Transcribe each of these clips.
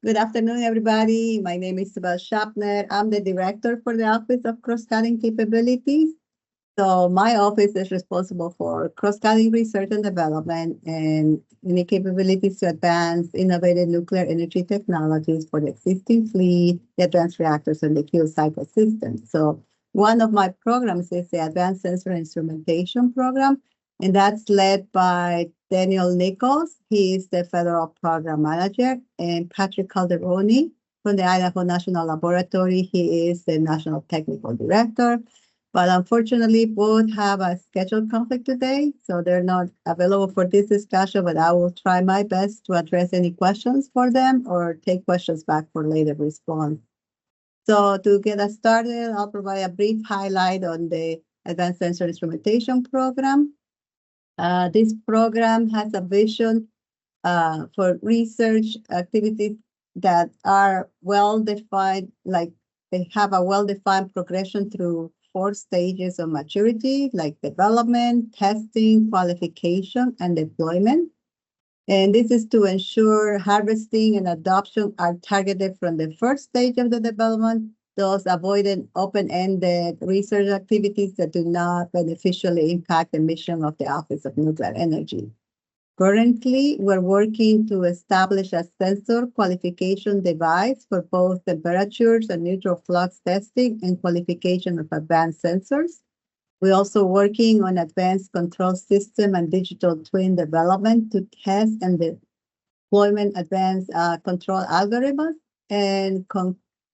Good afternoon, everybody. My name is Isabel Schapner. I'm the director for the Office of Cross-Cutting Capabilities. So my office is responsible for cross-cutting research and development and any capabilities to advance innovative nuclear energy technologies for the existing fleet, the advanced reactors, and the fuel cycle systems. So one of my programs is the Advanced Sensor Instrumentation Program, and that's led by Daniel Nichols. He is the Federal Program Manager, and Patrick Calderoni from the Idaho National Laboratory. He is the National Technical Director. But unfortunately, both have a schedule conflict today, so they're not available for this discussion, but I will try my best to address any questions for them or take questions back for later response. So to get us started, I'll provide a brief highlight on the Advanced Sensor Instrumentation Program. This program has a vision for research activities that are well-defined, like they have a well-defined progression through 4 stages of maturity, like development, testing, qualification, and deployment. And this is to ensure harvesting and adoption are targeted from the first stage of the development, thus avoiding open-ended research activities that do not beneficially impact the mission of the Office of Nuclear Energy. Currently, we're working to establish a sensor qualification device for both temperatures and neutral flux testing and qualification of advanced sensors. We're also working on advanced control system and digital twin development to test and deployment advanced control algorithms, and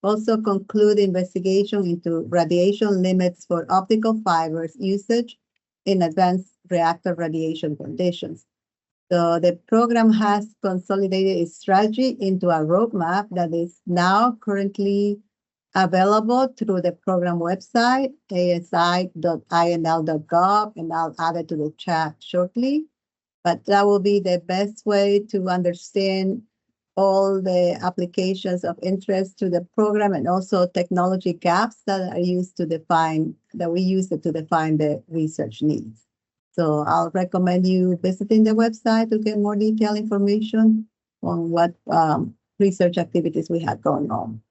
also conclude investigation into radiation limits for optical fibers usage in advanced reactor radiation conditions. So the program has consolidated its strategy into a roadmap that is now currently available through the program website, asi.inl.gov, and I'll add it to the chat shortly. But that will be the best way to understand all the applications of interest to the program and also technology gaps that are used to define, that we use it to define the research needs. So I'll recommend you visiting the website to get more detailed information on what research activities we have going on.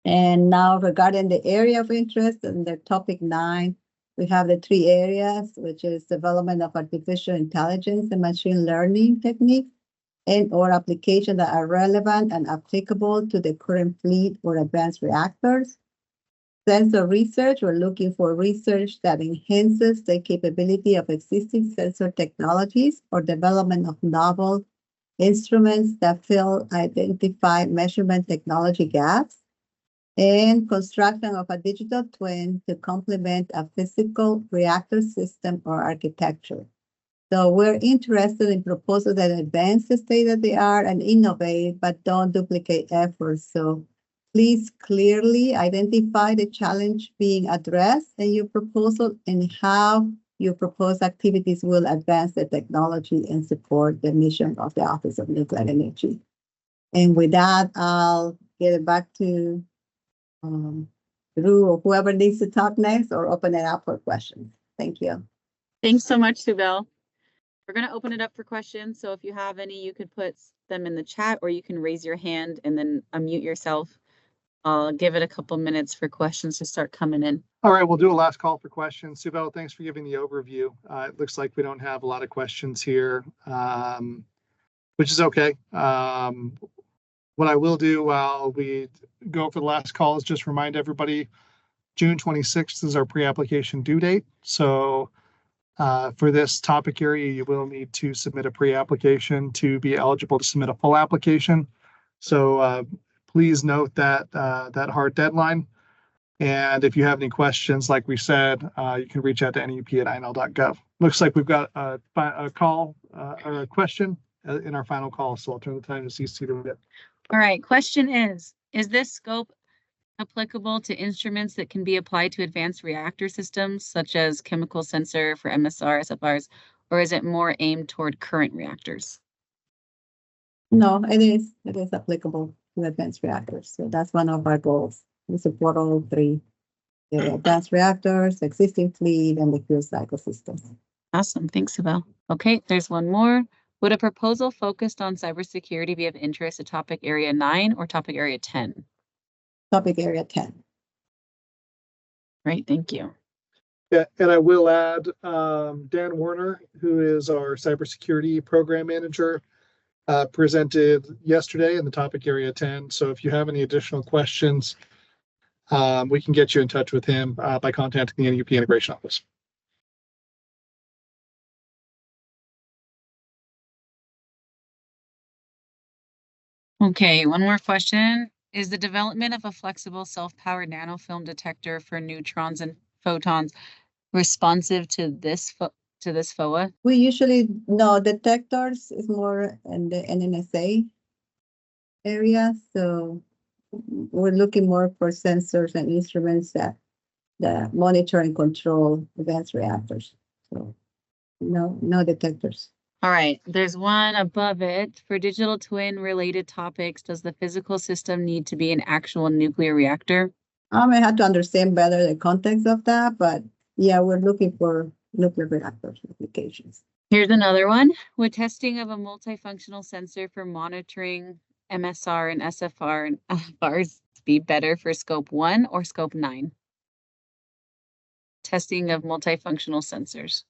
And now regarding the area of interest in the topic 9, we have the 3 areas, which is development of artificial intelligence and machine learning techniques and or applications that are relevant and applicable to the current fleet or advanced reactors. Sensor research, we're looking for research that enhances the capability of existing sensor technologies or development of novel instruments that fill identified measurement technology gaps, and construction of a digital twin to complement a physical reactor system or architecture. So we're interested in proposals that advance the state-of-the-art and innovate, but don't duplicate efforts. So please clearly identify the challenge being addressed in your proposal and how your proposed activities will advance the technology and support the mission of the Office of Nuclear Energy. And with that, I'll get it back to Drew or whoever needs to talk next, or open it up for questions. Thank you. Thanks so much, Sibel. We're going to open it up for questions. So if you have any, you could put them in the chat, or you can raise your hand and then unmute yourself. I'll give it a couple minutes for questions to start coming in. All right, we'll do a last call for questions. Sibel, thanks for giving the overview. It looks like we don't have a lot of questions here, which is okay. What I will do while we go for the last call is just remind everybody, June 26th is our pre-application due date. So for this topic area, you will need to submit a pre-application to be eligible to submit a full application. So please note that that hard deadline. And if you have any questions, like we said, you can reach out to NUP@inl.gov. Looks like we've got a call or a question in our final call. So I'll turn the time to CC to read it. All right. Question is this scope applicable to instruments that can be applied to advanced reactor systems, such as chemical sensor for MSR, SFRs, or is it more aimed toward current reactors? No, it is applicable to advanced reactors. So that's one of our goals. We support all 3, the advanced reactors, existing fleet, and the fuel cycle systems. Awesome. Thanks, Sibel. Okay, there's one more. Would a proposal focused on cybersecurity be of interest to topic area 9 or topic area 10? Topic area 10. Great, thank you. Yeah, and I will add, Dan Warner, who is our cybersecurity program manager, presented yesterday in the topic area 10. So if you have any additional questions, we can get you in touch with him by contacting the NUP Integration Office. Okay, one more question. Is the development of a flexible self-powered nanofilm detector for neutrons and photons responsive to this FOA? We usually know detectors is more in the NNSA area, so we're looking more for sensors and instruments that monitor and control advanced reactors. So no detectors. All right, there's one above it. For digital twin related topics, does the physical system need to be an actual nuclear reactor? I may have to understand better the context of that, but yeah, we're looking for nuclear reactors applications. Here's another one. Would testing of a multifunctional sensor for monitoring MSR and SFR and LFRs be better for scope 1 or scope 9? Testing of multifunctional sensors.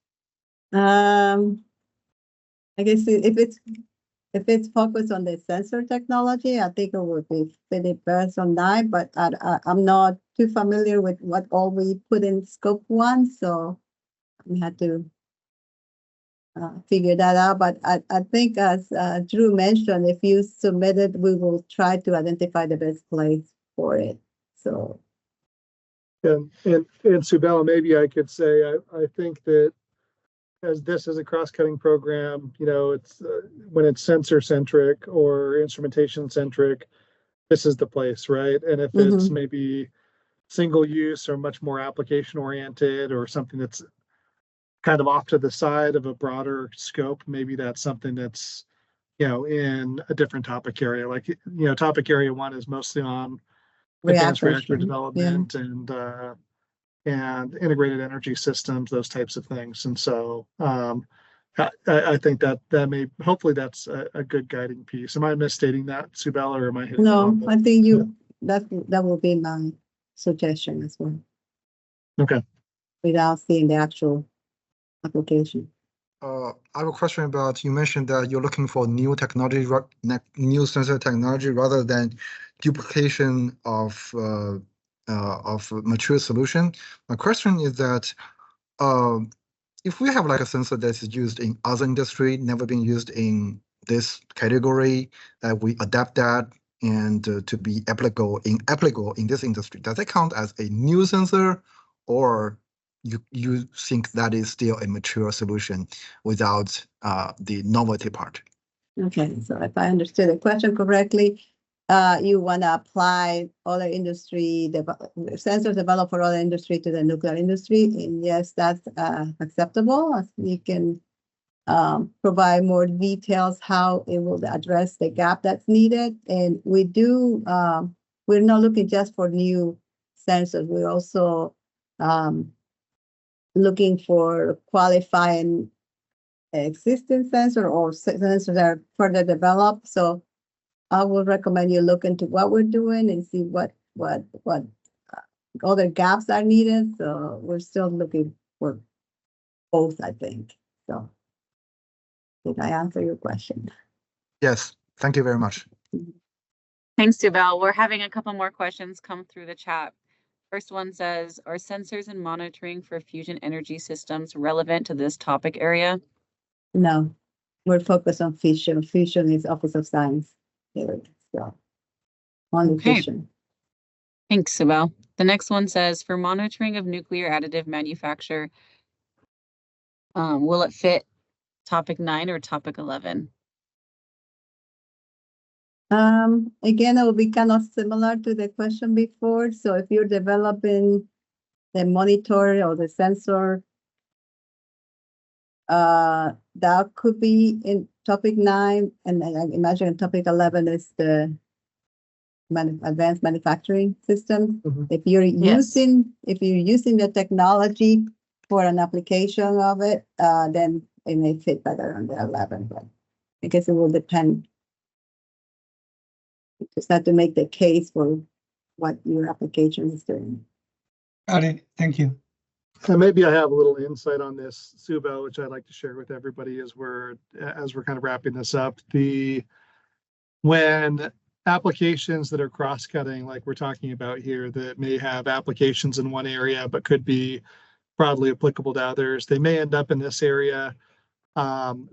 I guess if it's focused on the sensor technology, I think it would be pretty best on 9, but I'm not too familiar with what all we put in scope 1, so we had to figure that out. But I think as Drew mentioned, if you submit it, we will try to identify the best place for it. So. And Subella, maybe I could say, I think that as this is a cross-cutting program, it's when it's sensor centric or instrumentation centric, this is the place, right? And if it's maybe single use or much more application oriented or something that's kind of off to the side of a broader scope, maybe that's something that's, in a different topic area. Like, topic area 1 is mostly on advanced reactor development and integrated energy systems, those types of things. And so I think that may, hopefully that's a good guiding piece. Am I misstating that, Subella, or am I hitting No, I think that will be my suggestion as well. Okay. Without seeing the actual application. I have a question about, you mentioned that you're looking for new technology, new sensor technology rather than duplication of mature solution. My question is that if we have like a sensor that is used in other industry, never been used in this category, that we adapt that and to be applicable in this industry, does it count as a new sensor, or you think that is still a mature solution without the novelty part? Okay, so if I understood the question correctly, you want to apply other industry, sensors developed for other industry to the nuclear industry, and yes, that's acceptable. You can provide more details how it will address the gap that's needed. And we do, we're not looking just for new sensors. We're also looking for qualifying existing sensor or sensors that are further developed. So I would recommend you look into what we're doing and see what other gaps are needed. So we're still looking for both, I think. So did I answer your question? Yes, thank you very much. Thanks, Subel. We're having a couple more questions come through the chat. First one says, are sensors and monitoring for fusion energy systems relevant to this topic area? No, we're focused on fission. Fission is Office of Science area, so only fission. Thanks, Subel. The next one says, for monitoring of nuclear additive manufacture, will it fit topic 9 or topic 11? Again, it will be kind of similar to the question before. So if you're developing the monitor or the sensor, that could be in topic 9, and I imagine topic 11 is the advanced manufacturing system. If you're using the technology for an application of it, then it may fit better on the 11. But I guess it will depend. You just have to make the case for what your application is doing. Got it. Thank you. And maybe I have a little insight on this, Subel, which I'd like to share with everybody as we're kind of wrapping this up. When applications that are cross-cutting, like we're talking about here, that may have applications in one area but could be broadly applicable to others, they may end up in this area. Program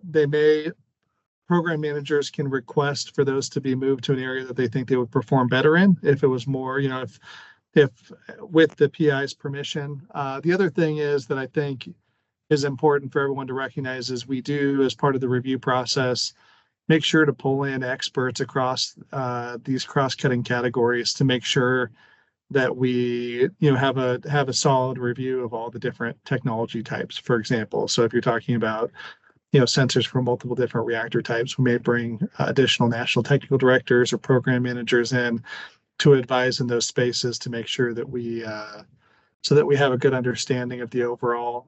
managers can request for those to be moved to an area that they think they would perform better in if it was more, if with the PI's permission. The other thing is that I think is important for everyone to recognize is we do, as part of the review process, make sure to pull in experts across these cross-cutting categories to make sure that we have a solid review of all the different technology types, for example. So if you're talking about sensors for multiple different reactor types, we may bring additional national technical directors or program managers in to advise in those spaces to make sure that we have a good understanding of the overall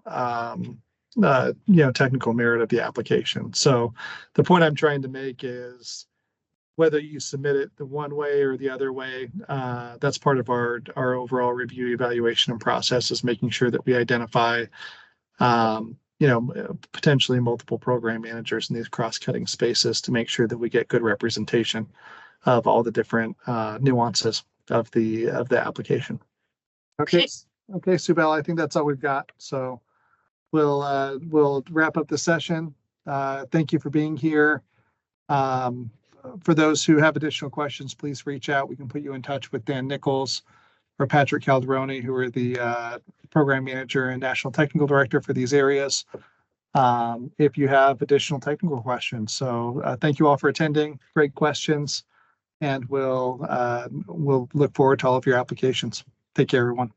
technical merit of the application. So the point I'm trying to make is whether you submit it the one way or the other way, that's part of our overall review, evaluation, and process, is making sure that we identify potentially multiple program managers in these cross-cutting spaces to make sure that we get good representation of all the different nuances of the application. Okay, Subel, I think that's all we've got. So we'll wrap up the session. Thank you for being here. For those who have additional questions, please reach out. We can put you in touch with Dan Nichols or Patrick Calderoni, who are the program manager and national technical director for these areas, if you have additional technical questions. So thank you all for attending. Great questions, and we'll look forward to all of your applications. Take care, everyone.